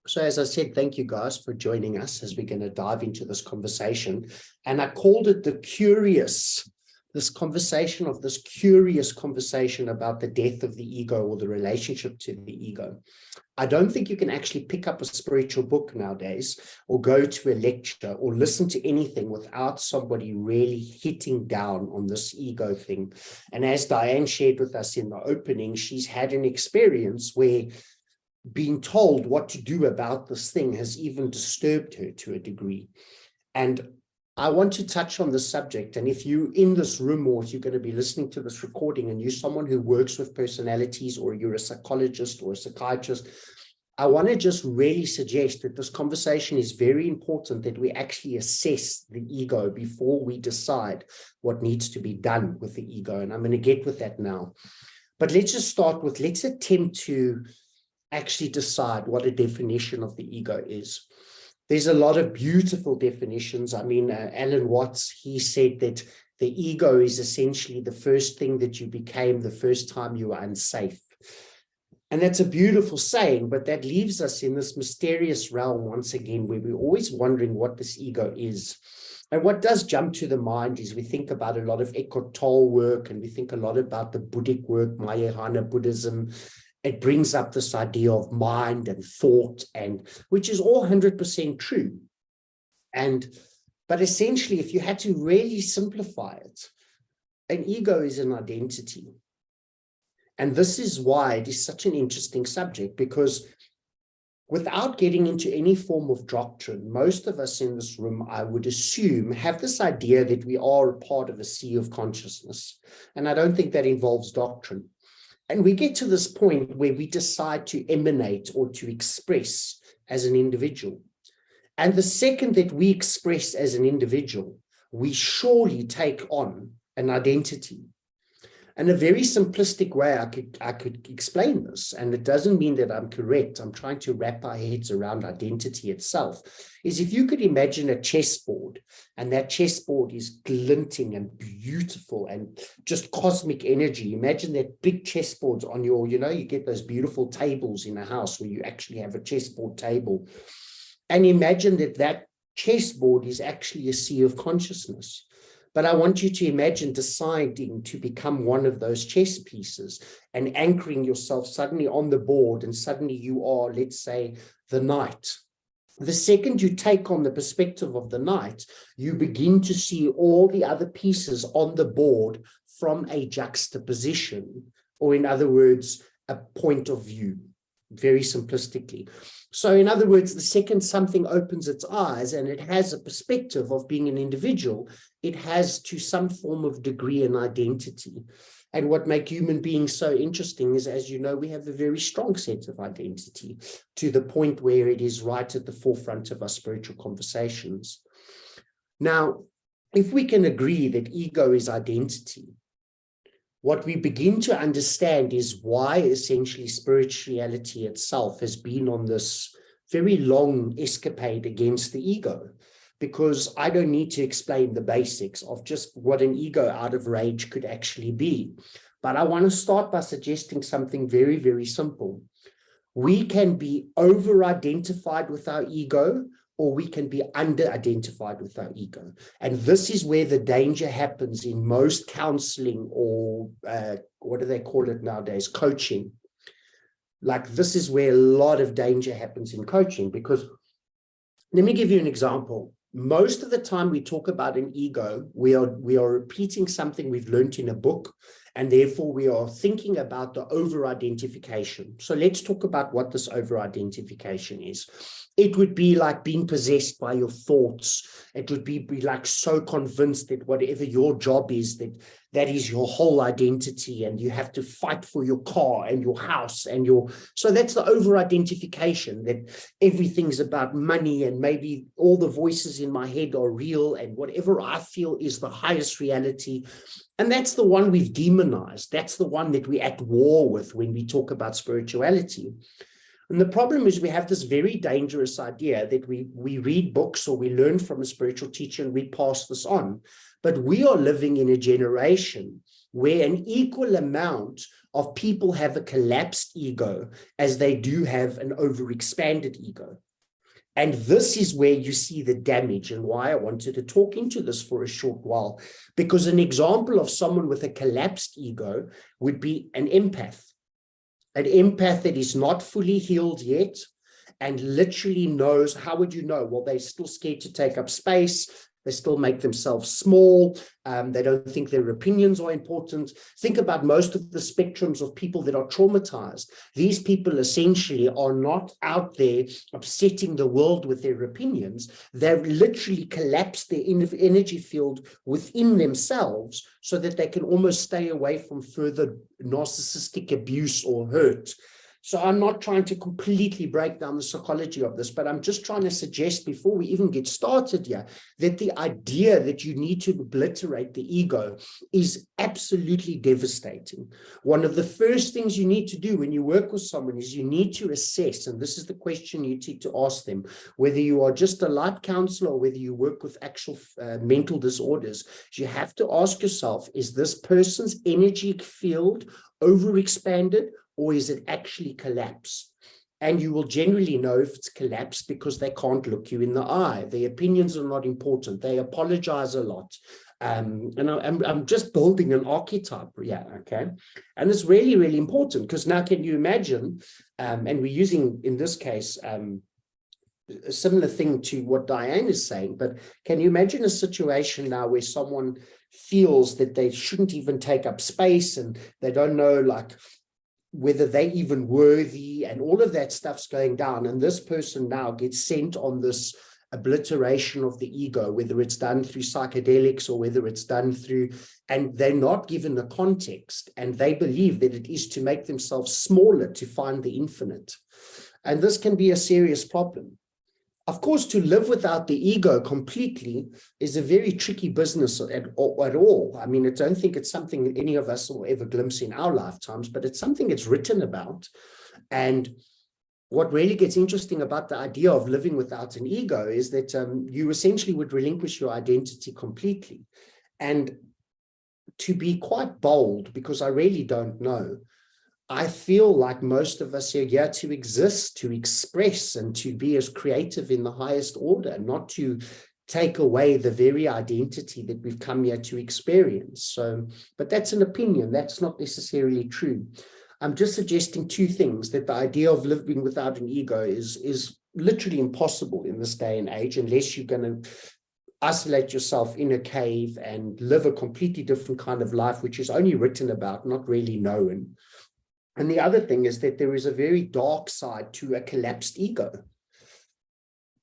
So as I said, thank you guys for joining us as we're going to dive into this conversation. And I called it this curious conversation about the death of the ego or the relationship to the ego. I don't think you can actually pick up a spiritual book nowadays or go to a lecture or listen to anything without somebody really hitting down on this ego thing. And as Diane shared with us in the opening, she's had an experience where being told what to do about this thing has even disturbed her to a degree. And I want to touch on this subject. And if you're in this room or if you're going to be listening to this recording and you're someone who works with personalities or you're a psychologist or a psychiatrist, I want to just really suggest that this conversation is very important, that we actually assess the ego before we decide what needs to be done with the ego. And I'm going to get with that now. But let's just start with, let's attempt to actually decide what a definition of the ego is. There's a lot of beautiful definitions. I mean, Alan Watts, he said that the ego is essentially the first thing that you became the first time you were unsafe. And that's a beautiful saying, but that leaves us in this mysterious realm once again, where we're always wondering what this ego is. And what does jump to the mind is we think about a lot of Eckhart Tolle work, and we think a lot about the Buddhic work, Mahayana Buddhism. It brings up this idea of mind and thought, and which is all 100% true. But essentially, if you had to really simplify it, an ego is an identity. And this is why it is such an interesting subject, because without getting into any form of doctrine, most of us in this room, I would assume, have this idea that we are a part of a sea of consciousness. And I don't think that involves doctrine. And we get to this point where we decide to emanate or to express as an individual. And the second that we express as an individual, we surely take on an identity. And a very simplistic way I could explain this, and it doesn't mean that I'm correct, I'm trying to wrap our heads around identity itself, is if you could imagine a chessboard, and that chessboard is glinting and beautiful and just cosmic energy. Imagine that big chessboards on your, you get those beautiful tables in a house where you actually have a chessboard table. And imagine that chessboard is actually a sea of consciousness. But I want you to imagine deciding to become one of those chess pieces and anchoring yourself suddenly on the board, and suddenly you are, let's say, the knight. The second you take on the perspective of the knight, you begin to see all the other pieces on the board from a juxtaposition, or in other words, a point of view, very simplistically. So in other words, the second something opens its eyes and it has a perspective of being an individual, it has to some form of degree an identity. And what makes human beings so interesting is, as you know, we have a very strong sense of identity, to the point where it is right at the forefront of our spiritual conversations. Now, if we can agree that ego is identity, what we begin to understand is why essentially spirituality itself has been on this very long escapade against the ego, because I don't need to explain the basics of just what an ego out of rage could actually be. But I want to start by suggesting something very, very simple. We can be over-identified with our ego, or we can be under-identified with our ego. And this is where the danger happens in most counseling, or what do they call it nowadays? Coaching. Like, this is where a lot of danger happens in coaching, because let me give you an example. Most of the time we talk about an ego, we are repeating something we've learned in a book, and therefore we are thinking about the over-identification. So let's talk about what this over-identification is. It would be like being possessed by your thoughts. It would be like so convinced that whatever your job is, that is your whole identity, and you have to fight for your car and your house and so that's the over-identification, that everything's about money, and maybe all the voices in my head are real, and whatever I feel is the highest reality. And that's the one we've demonized. That's the one that we're at war with when we talk about spirituality. And the problem is we have this very dangerous idea that we read books or we learn from a spiritual teacher and we pass this on. But we are living in a generation where an equal amount of people have a collapsed ego as they do have an overexpanded ego. And this is where you see the damage, and why I wanted to talk into this for a short while, because an example of someone with a collapsed ego would be an empath that is not fully healed yet and literally knows. How would you know? Well, they're still scared to take up space. They still make themselves small. They don't think their opinions are important. Think about most of the spectrums of people that are traumatized. These people essentially are not out there upsetting the world with their opinions. They've literally collapsed their energy field within themselves so that they can almost stay away from further narcissistic abuse or hurt. So I'm not trying to completely break down the psychology of this, but I'm just trying to suggest before we even get started here that the idea that you need to obliterate the ego is absolutely devastating. One of the first things you need to do when you work with someone is you need to assess, and this is the question you need to ask them, whether you are just a light counselor or whether you work with actual mental disorders. You have to ask yourself, is this person's energy field overexpanded, or is it actually collapse? And you will generally know if it's collapsed because they can't look you in the eye. Their opinions are not important. They apologize a lot. And I'm just building an archetype. Yeah, okay. And it's really, really important because now can you imagine, and we're using, in this case, a similar thing to what Diane is saying, but can you imagine a situation now where someone feels that they shouldn't even take up space and they don't know, like, whether they even worthy, and all of that stuff's going down, and this person now gets sent on this obliteration of the ego, whether it's done through psychedelics or whether it's done through, and they're not given the context, and they believe that it is to make themselves smaller to find the infinite. And this can be a serious problem. Of course, to live without the ego completely is a very tricky business at all. I mean, I don't think it's something that any of us will ever glimpse in our lifetimes, but it's something that's written about. And what really gets interesting about the idea of living without an ego is that you essentially would relinquish your identity completely. And to be quite bold, because I really don't know, I feel like most of us are here to exist, to express, and to be as creative in the highest order, not to take away the very identity that we've come here to experience. So, but that's an opinion. That's not necessarily true. I'm just suggesting two things: that the idea of living without an ego is literally impossible in this day and age, unless you're going to isolate yourself in a cave and live a completely different kind of life, which is only written about, not really known. And the other thing is that there is a very dark side to a collapsed ego.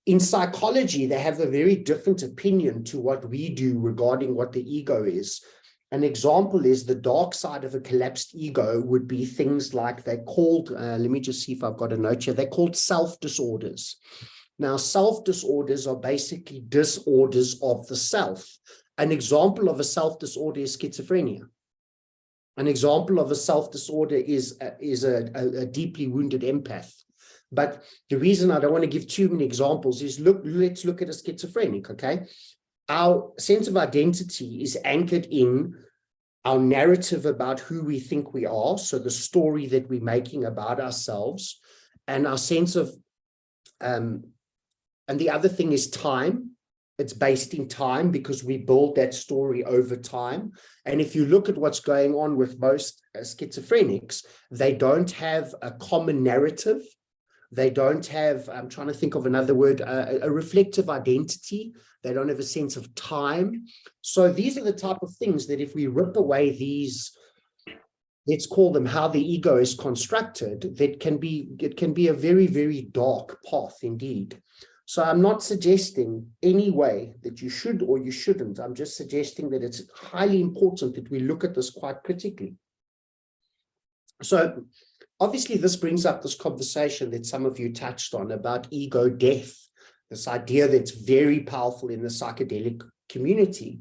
In psychology, they have a very different opinion to what we do regarding what the ego is. An example is the dark side of a collapsed ego would be things like they're called, let me just see if I've got a note here, they're called self-disorders. Now, self-disorders are basically disorders of the self. An example of a self-disorder is schizophrenia. An example of a self-disorder is a deeply wounded empath. But the reason I don't want to give too many examples is, let's look at a schizophrenic, okay? Our sense of identity is anchored in our narrative about who we think we are, so the story that we're making about ourselves, and our sense of, and the other thing is time. It's based in time because we build that story over time. And if you look at what's going on with most schizophrenics, they don't have a common narrative. They don't have, I'm trying to think of another word, a reflective identity. They don't have a sense of time. So these are the type of things that if we rip away these, let's call them how the ego is constructed, it can be a very, very dark path indeed. So I'm not suggesting any way that you should or you shouldn't. I'm just suggesting that it's highly important that we look at this quite critically. So obviously this brings up this conversation that some of you touched on about ego death, this idea that's very powerful in the psychedelic community.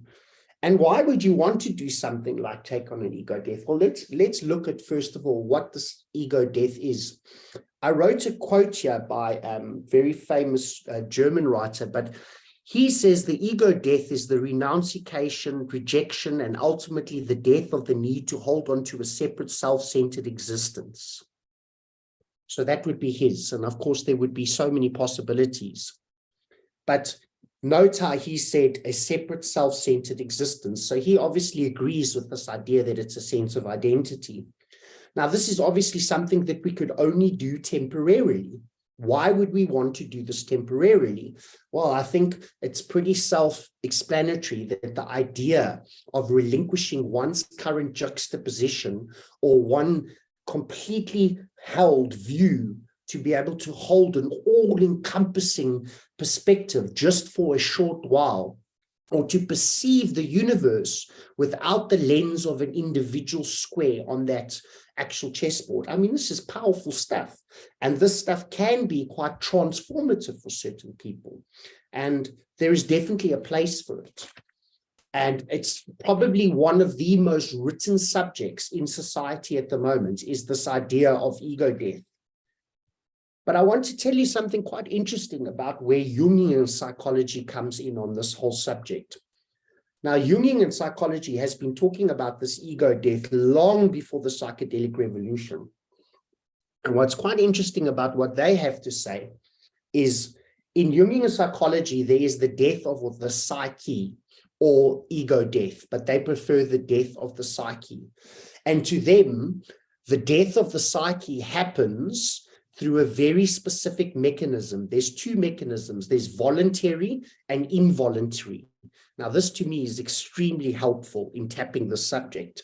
And why would you want to do something like take on an ego death? Well, let's look at, first of all, what this ego death is. I wrote a quote here by a very famous German writer, but He says the ego death is the renunciation, rejection, and ultimately the death of the need to hold on to a separate self-centered existence. So that would be his. And of course, there would be so many possibilities. But note how he said a separate self-centered existence. So he obviously agrees with this idea that it's a sense of identity. Now, this is obviously something that we could only do temporarily. Why would we want to do this temporarily? Well, I think it's pretty self-explanatory that the idea of relinquishing one's current juxtaposition or one completely held view to be able to hold an all-encompassing perspective just for a short while, or to perceive the universe without the lens of an individual square on that actual chessboard. I mean, this is powerful stuff. And this stuff can be quite transformative for certain people. And there is definitely a place for it. And it's probably one of the most written subjects in society at the moment is this idea of ego death. But I want to tell you something quite interesting about where Jungian psychology comes in on this whole subject. Now, Jungian psychology has been talking about this ego death long before the psychedelic revolution. And what's quite interesting about what they have to say is in Jungian psychology, there is the death of the psyche or ego death, but they prefer the death of the psyche. And to them, the death of the psyche happens through a very specific mechanism. There's two mechanisms. There's voluntary and involuntary. Now, this to me is extremely helpful in tapping the subject.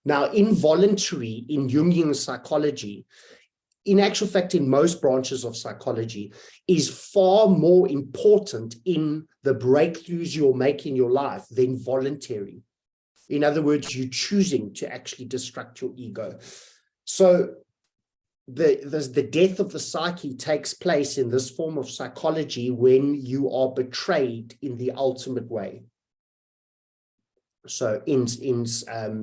Now, involuntary in Jungian psychology, in actual fact, in most branches of psychology, is far more important in the breakthroughs you'll make in your life than voluntary. In other words, you're choosing to actually destruct your ego. So the death of the psyche takes place in this form of psychology when you are betrayed in the ultimate way. So in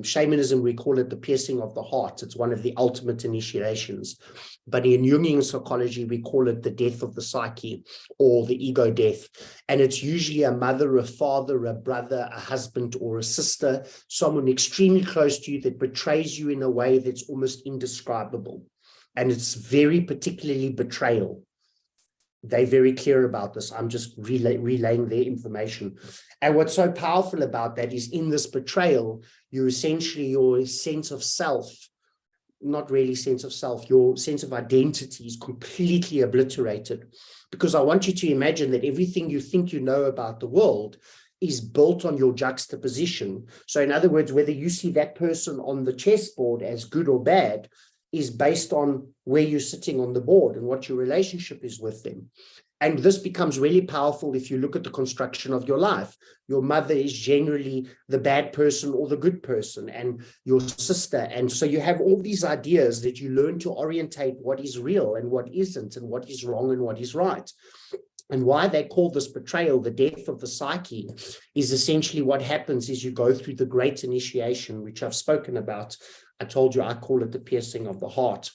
shamanism, we call it the piercing of the heart. It's one of the ultimate initiations. But in Jungian psychology, we call it the death of the psyche or the ego death. And it's usually a mother, a father, a brother, a husband, or a sister, someone extremely close to you that betrays you in a way that's almost indescribable. And it's very particularly betrayal. They're very clear about this. I'm just relaying their information. And what's so powerful about that is in this betrayal, you're essentially your sense of self, not really sense of self, your sense of identity is completely obliterated. Because I want you to imagine that everything you think you know about the world is built on your juxtaposition. So in other words, whether you see that person on the chessboard as good or bad is based on where you're sitting on the board and what your relationship is with them. And this becomes really powerful if you look at the construction of your life. Your mother is generally the bad person or the good person, and your sister. And so you have all these ideas that you learn to orientate what is real and what isn't, and what is wrong and what is right. And why they call this betrayal the death of the psyche is essentially what happens is you go through the great initiation, which I've spoken about. I told you I call it the piercing of the heart.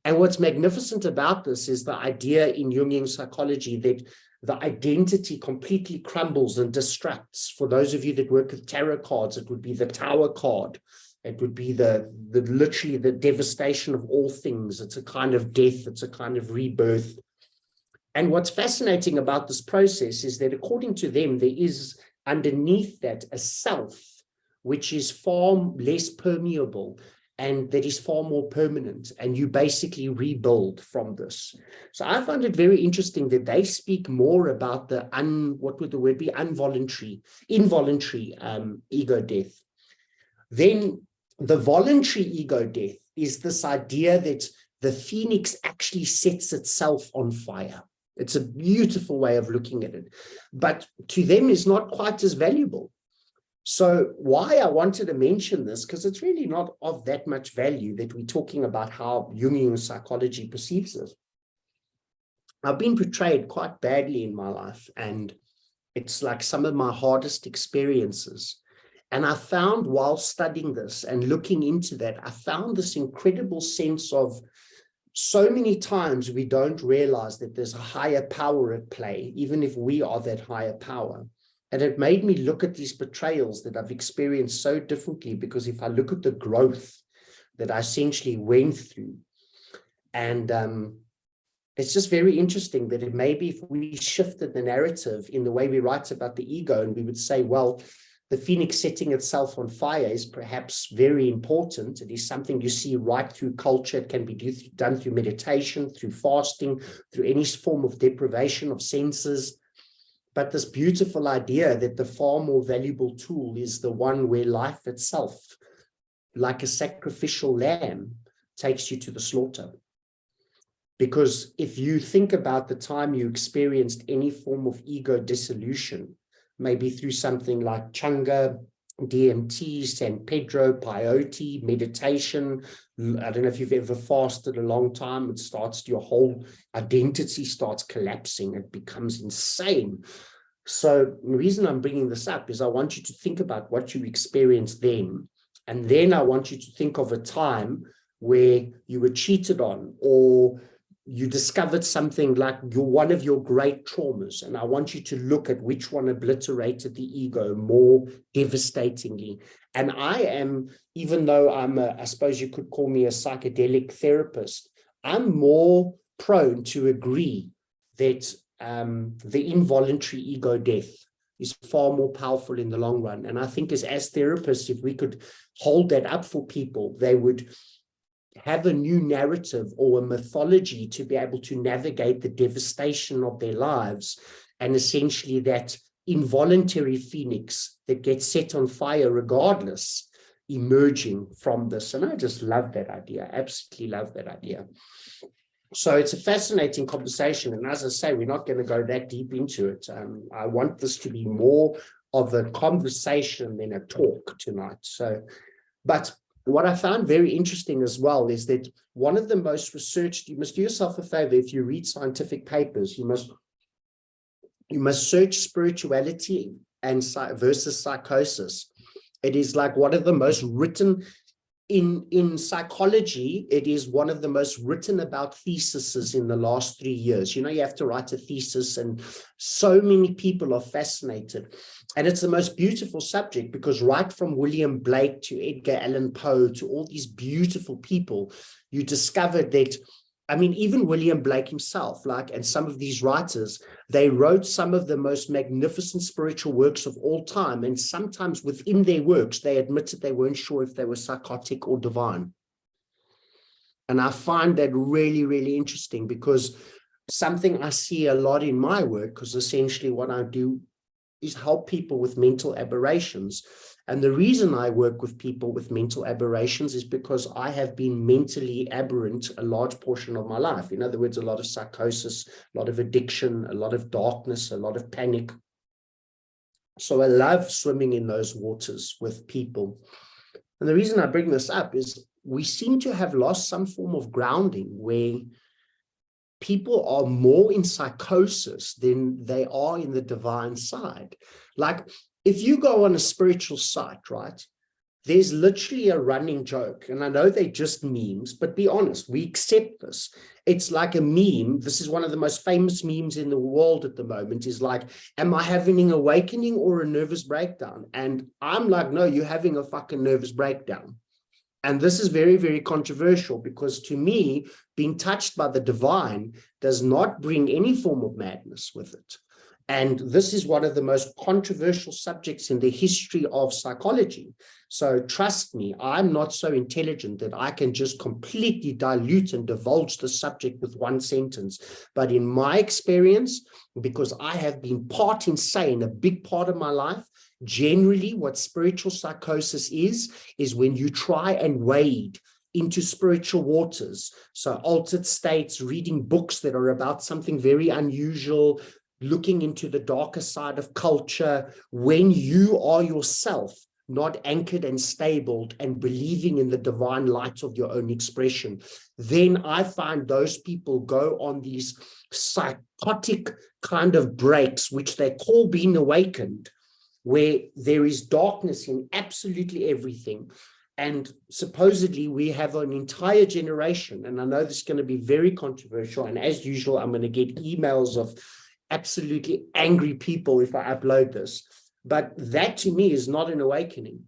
And what's magnificent about this is the idea in Jungian psychology that the identity completely crumbles and destructs. For those of you that work with tarot cards, it would be the Tower card. It would be the literally the devastation of all things. It's a kind of death. It's a kind of rebirth. And what's fascinating about this process is that according to them, there is underneath that a self, which is far less permeable and that is far more permanent, and you basically rebuild from this. So I find it very interesting that they speak more about the what would the word be? Involuntary ego death. Then the voluntary ego death is this idea that the phoenix actually sets itself on fire. It's a beautiful way of looking at it, but to them is not quite as valuable. So why I wanted to mention this, because it's really not of that much value that we're talking about how Jungian psychology perceives it. I've been betrayed quite badly in my life, and it's like some of my hardest experiences. And I found while studying this and looking into that, I found this incredible sense of so many times we don't realize that there's a higher power at play, even if we are that higher power. And it made me look at these betrayals that I've experienced so differently, because if I look at the growth that I essentially went through, and it's just very interesting that it maybe if we shifted the narrative in the way we write about the ego, and we would say, well, the phoenix setting itself on fire is perhaps very important. It is something you see right through culture. It can be done through meditation, through fasting, through any form of deprivation of senses. But this beautiful idea that the far more valuable tool is the one where life itself, like a sacrificial lamb, takes you to the slaughter. Because if you think about the time you experienced any form of ego dissolution, maybe through something like Changa, DMT, San Pedro, peyote, meditation. I don't know if you've ever fasted a long time. It starts, your whole identity starts collapsing. It becomes insane. So the reason I'm bringing this up is I want you to think about what you experienced then. And then I want you to think of a time where you were cheated on, or you discovered something like one of your great traumas, and I want you to look at which one obliterated the ego more devastatingly. And I am, even though I suppose you could call me a psychedelic therapist, I'm more prone to agree that the involuntary ego death is far more powerful in the long run. And I think as therapists, if we could hold that up for people, they would have a new narrative or a mythology to be able to navigate the devastation of their lives, and essentially that involuntary phoenix that gets set on fire regardless, emerging from this. And I just love that idea, absolutely love that idea. So it's a fascinating conversation. And as I say, we're not going to go that deep into it. I want this to be more of a conversation than a talk tonight. So, but what I found very interesting as well is that one of the most researched, you must do yourself a favor, if you read scientific papers, you must search spirituality and versus psychosis. It is like one of the most written in psychology. It is one of the most written about theses in the last 3 years. You know, you have to write a thesis, and so many people are fascinated. And it's the most beautiful subject, because right from William Blake to Edgar Allan Poe to all these beautiful people, you discovered that, I mean, even William Blake himself, and some of these writers, they wrote some of the most magnificent spiritual works of all time. And sometimes within their works, they admitted they weren't sure if they were psychotic or divine. And I find that really, really interesting, because something I see a lot in my work, because essentially what I do is help people with mental aberrations. And the reason I work with people with mental aberrations is because I have been mentally aberrant a large portion of my life. In other words, a lot of psychosis, a lot of addiction, a lot of darkness, a lot of panic. So I love swimming in those waters with people. And the reason I bring this up is we seem to have lost some form of grounding where people are more in psychosis than they are in the divine side. Like, if you go on a spiritual site, right, there's literally a running joke. And I know they're just memes, but be honest, we accept this. It's like a meme. This is one of the most famous memes in the world at the moment, is like, am I having an awakening or a nervous breakdown? And I'm like, no, you're having a fucking nervous breakdown. And this is very, very controversial, because to me, being touched by the divine does not bring any form of madness with it. And this is one of the most controversial subjects in the history of psychology. So trust me, I'm not so intelligent that I can just completely dilute and divulge the subject with one sentence. But in my experience, because I have been part insane, a big part of my life, generally what spiritual psychosis is when you try and wade into spiritual waters. So altered states, reading books that are about something very unusual, looking into the darker side of culture, when you are yourself not anchored and stable and believing in the divine light of your own expression, then I find those people go on these psychotic kind of breaks, which they call being awakened, where there is darkness in absolutely everything. And supposedly we have an entire generation, and I know this is going to be very controversial, and as usual, I'm going to get emails of absolutely angry people if I upload this, but that to me is not an awakening.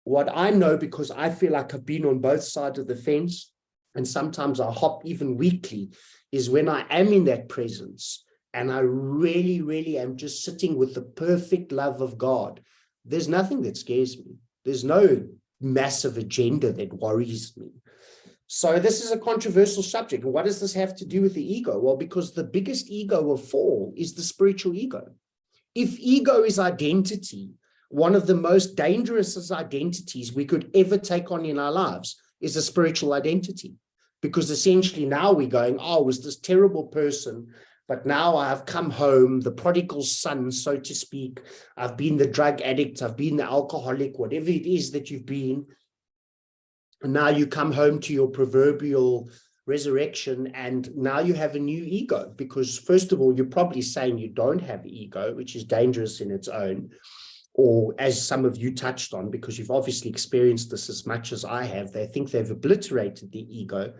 What I know, because I feel like I've been on both sides of the fence, and sometimes I hop even weekly, is when I am in that presence, and I really, really am just sitting with the perfect love of God. There's nothing that scares me. There's no massive agenda that worries me. So this is a controversial subject. And what does this have to do with the ego? Well, because the biggest ego of all is the spiritual ego. If ego is identity, one of the most dangerous identities we could ever take on in our lives is a spiritual identity. Because essentially now we're going, oh, I was this terrible person, but now I've come home, the prodigal son, so to speak. I've been the drug addict, I've been the alcoholic, whatever it is that you've been. And now you come home to your proverbial resurrection, and now you have a new ego. Because first of all, you're probably saying you don't have ego, which is dangerous in its own. Or as some of you touched on, because you've obviously experienced this as much as I have, they think they've obliterated the ego.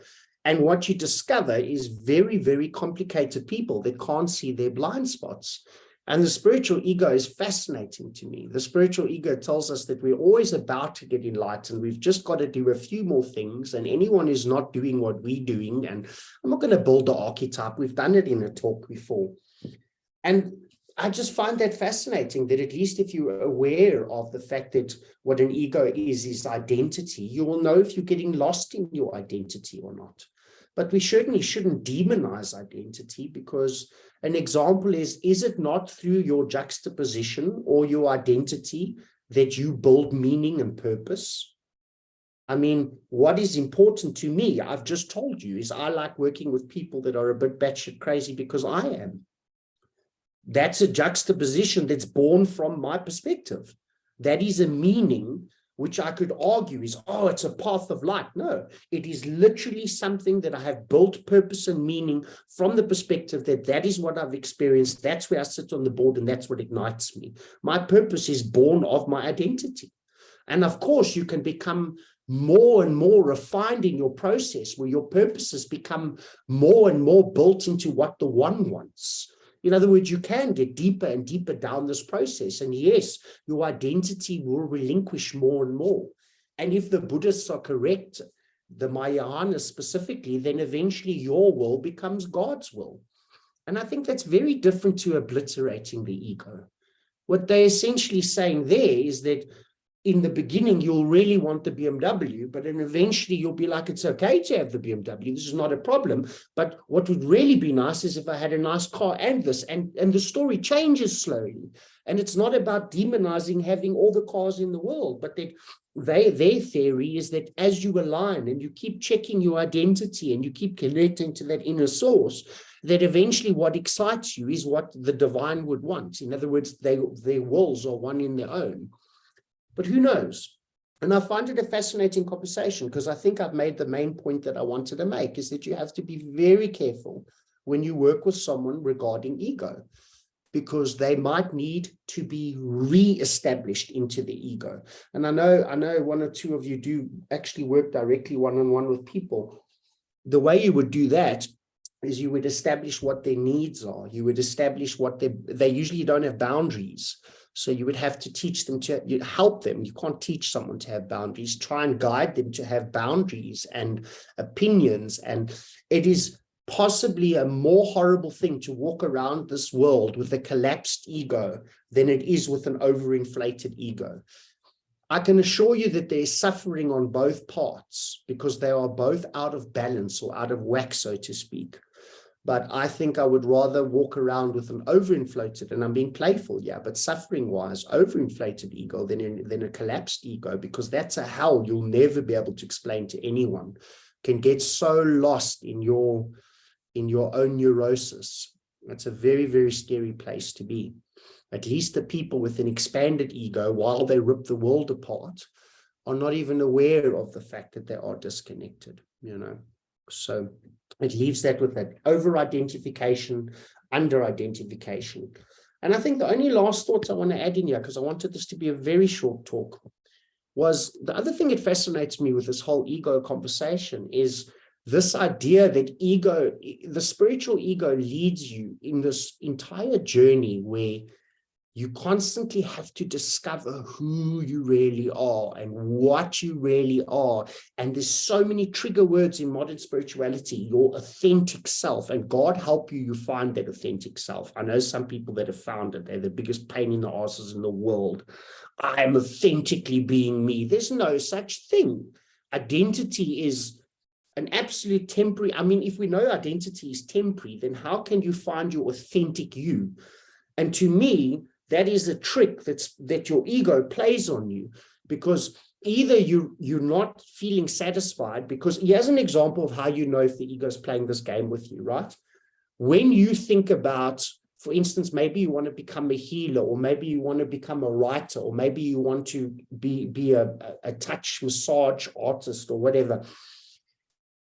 And what you discover is very, very complicated people that can't see their blind spots. And the spiritual ego is fascinating to me. The spiritual ego tells us that we're always about to get enlightened. We've just got to do a few more things. And anyone who's not doing what we're doing, and I'm not going to build the archetype. We've done it in a talk before. And I just find that fascinating, that at least if you're aware of the fact that what an ego is identity, you will know if you're getting lost in your identity or not. But we certainly shouldn't demonize identity, because an example is it not through your juxtaposition or your identity that you build meaning and purpose? I mean, what is important to me, I've just told you, is I like working with people that are a bit batshit crazy because I am. That's a juxtaposition that's born from my perspective. That is a meaning which I could argue is, oh, it's a path of light. No, it is literally something that I have built purpose and meaning from the perspective that is what I've experienced. That's where I sit on the board, and that's what ignites me. My purpose is born of my identity. And of course, you can become more and more refined in your process, where your purposes become more and more built into what the one wants. In other words, you can get deeper and deeper down this process. And yes, your identity will relinquish more and more. And if the Buddhists are correct, the Mahayanas specifically, then eventually your will becomes God's will. And I think that's very different to obliterating the ego. What they're essentially saying there is that in the beginning, you'll really want the BMW, but then eventually you'll be like, it's okay to have the BMW. This is not a problem. But what would really be nice is if I had a nice car and this, and the story changes slowly. And it's not about demonizing having all the cars in the world, but that their theory is that as you align and you keep checking your identity and you keep connecting to that inner source, that eventually what excites you is what the divine would want. In other words, their wills are one in their own. But who knows? And I find it a fascinating conversation, because I think I've made the main point that I wanted to make, is that you have to be very careful when you work with someone regarding ego, because they might need to be re-established into the ego. And I know one or two of you do actually work directly one-on-one with people. The way you would do that is you would establish what their needs are. You would establish what they usually don't have boundaries. So you would have to teach them you help them. You can't teach someone to have boundaries. Try and guide them to have boundaries and opinions. And it is possibly a more horrible thing to walk around this world with a collapsed ego than it is with an overinflated ego. I can assure you that there's suffering on both parts, because they are both out of balance or out of whack, so to speak. But I think I would rather walk around with an overinflated, and I'm being playful, yeah, but suffering-wise, overinflated ego than a collapsed ego, because that's a hell you'll never be able to explain to anyone. Can get so lost in your own neurosis. That's a very, very scary place to be. At least the people with an expanded ego, while they rip the world apart, are not even aware of the fact that they are disconnected, you know. So it leaves that with that over-identification, under-identification. And I think the only last thoughts I want to add in here, because I wanted this to be a very short talk, was the other thing that fascinates me with this whole ego conversation is this idea that ego, the spiritual ego, leads you in this entire journey where you constantly have to discover who you really are and what you really are. And there's so many trigger words in modern spirituality, your authentic self, and God help you, you find that authentic self. I know some people that have found it. They're the biggest pain in the asses in the world. I am authentically being me. There's no such thing. Identity is an absolute temporary. I mean, if we know identity is temporary, then how can you find your authentic you? And to me, that is a trick that your ego plays on you, because either you're not feeling satisfied, because here's an example of how you know if the ego is playing this game with you, right? When you think about, for instance, maybe you want to become a healer, or maybe you want to become a writer, or maybe you want to be a touch massage artist or whatever.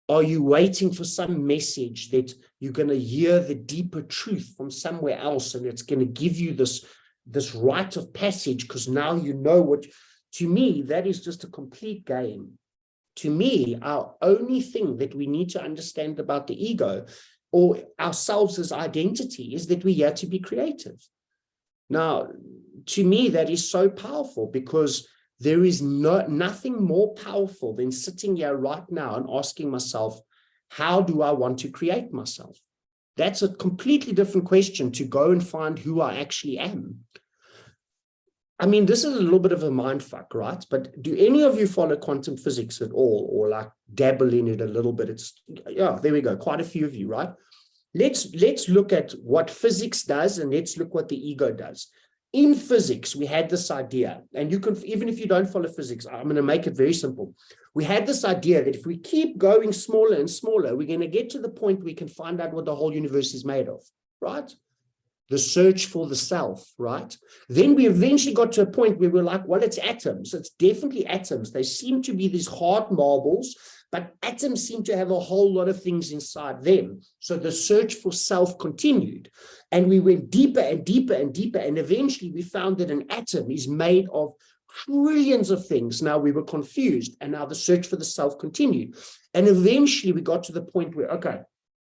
Are you waiting for some message that you're going to hear the deeper truth from somewhere else, and it's going to give you this rite of passage because now you know what? To me, that is just a complete game. To me, our only thing that we need to understand about the ego or ourselves as identity is that we're here to be creative. Now, to me, that is so powerful, because there is nothing more powerful than sitting here right now and asking myself, how do I want to create myself? That's a completely different question to go and find who I actually am. I mean, this is a little bit of a mind fuck, right? But do any of you follow quantum physics at all, or like dabble in it a little bit? Yeah, there we go. Quite a few of you, right? Let's look at what physics does, and let's look what the ego does. In physics, we had this idea, and you can, even if you don't follow physics, I'm going to make it very simple. We had this idea that if we keep going smaller and smaller, we're going to get to the point where we can find out what the whole universe is made of, right? The search for the self, right? Then we eventually got to a point where we're like, well, it's atoms. It's definitely atoms. They seem to be these hard marbles, but atoms seem to have a whole lot of things inside them. So the search for self continued, and we went deeper and deeper and deeper, and eventually we found that an atom is made of trillions of things. Now we were confused, and now the search for the self continued. And eventually we got to the point where, okay,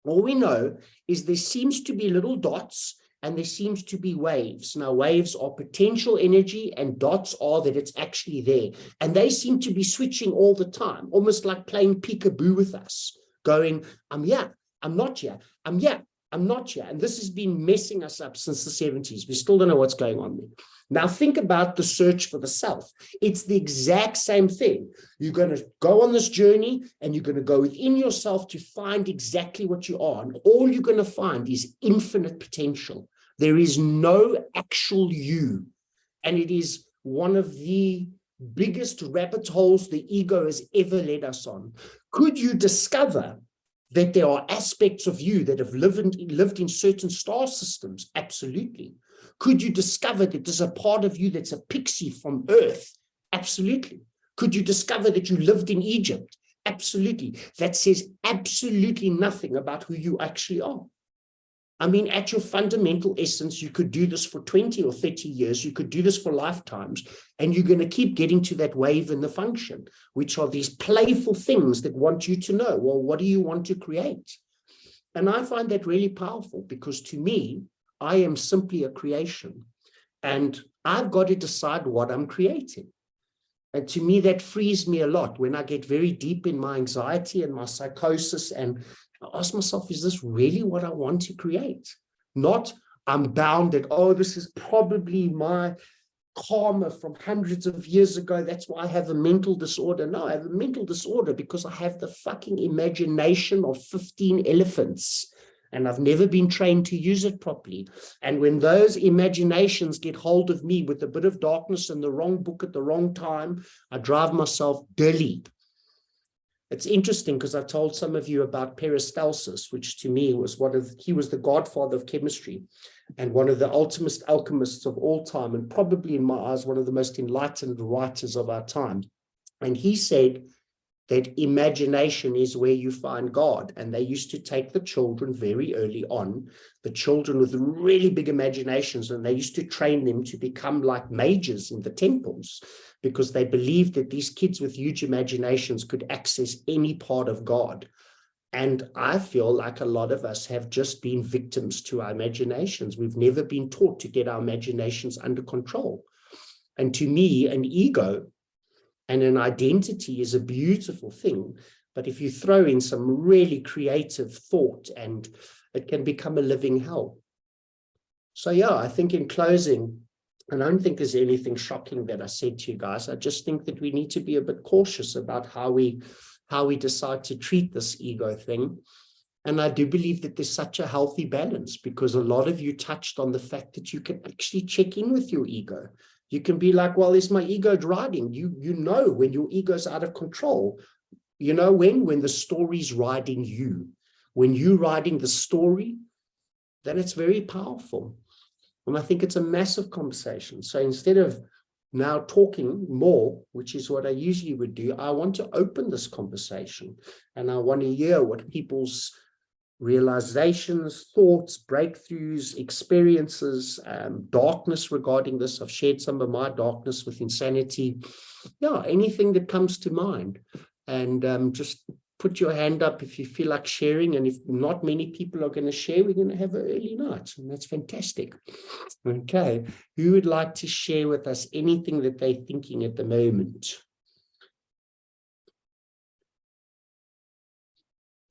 all we know is there seems to be little dots, and there seems to be waves. Now, waves are potential energy, and dots are that it's actually there. And they seem to be switching all the time, almost like playing peekaboo with us, going, I'm here, I'm not here, I'm here, I'm not here. And this has been messing us up since the 70s. We still don't know what's going on there. Now, think about the search for the self. It's the exact same thing. You're going to go on this journey, and you're going to go within yourself to find exactly what you are. And all you're going to find is infinite potential. There is no actual you. And it is one of the biggest rabbit holes the ego has ever led us on. Could you discover that there are aspects of you that have lived in certain star systems? Absolutely. Could you discover that there's a part of you that's a pixie from Earth? Absolutely. Could you discover that you lived in Egypt? Absolutely. That says absolutely nothing about who you actually are. I mean, at your fundamental essence, you could do this for 20 or 30 years. You could do this for lifetimes, and you're going to keep getting to that wave in the function, which are these playful things that want you to know, well, what do you want to create? And I find that really powerful, because to me, I am simply a creation, and I've got to decide what I'm creating. And to me, that frees me a lot when I get very deep in my anxiety and my psychosis, and I ask myself, is this really what I want to create? Not, I'm bound that, oh, this is probably my karma from hundreds of years ago. That's why I have a mental disorder. No, I have a mental disorder because I have the fucking imagination of 15 elephants, and I've never been trained to use it properly. And when those imaginations get hold of me with a bit of darkness and the wrong book at the wrong time, I drive myself dirty. It's interesting because I told some of you about Paracelsus, which to me was he was the godfather of chemistry and one of the ultimate alchemists of all time, and probably in my eyes, one of the most enlightened writers of our time. And he said, that imagination is where you find God. And they used to take the children very early on, the children with really big imaginations, and they used to train them to become like mages in the temples, because they believed that these kids with huge imaginations could access any part of God. And I feel like a lot of us have just been victims to our imaginations. We've never been taught to get our imaginations under control. And to me, an ego and an identity is a beautiful thing. But if you throw in some really creative thought, and it can become a living hell. So yeah, I think in closing, I don't think there's anything shocking that I said to you guys. I just think that we need to be a bit cautious about how we decide to treat this ego thing. And I do believe that there's such a healthy balance, because a lot of you touched on the fact that you can actually check in with your ego. You can be like, well, is my ego riding? You know when your ego's out of control. You know when the story's riding you. When you're riding the story, then it's very powerful. And I think it's a massive conversation. So instead of now talking more, which is what I usually would do, I want to open this conversation, and I want to hear what people's realizations, thoughts, breakthroughs, experiences, darkness regarding this. I've shared some of my darkness with insanity. Yeah, anything that comes to mind. And just put your hand up if you feel like sharing. And if not many people are going to share, we're going to have an early night. And that's fantastic. Okay. Who would like to share with us anything that they're thinking at the moment?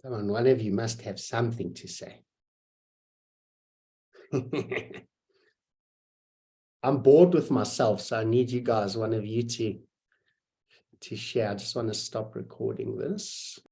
Come on, one of you must have something to say. I'm bored with myself, so I need you guys, one of you to share. I just want to stop recording this.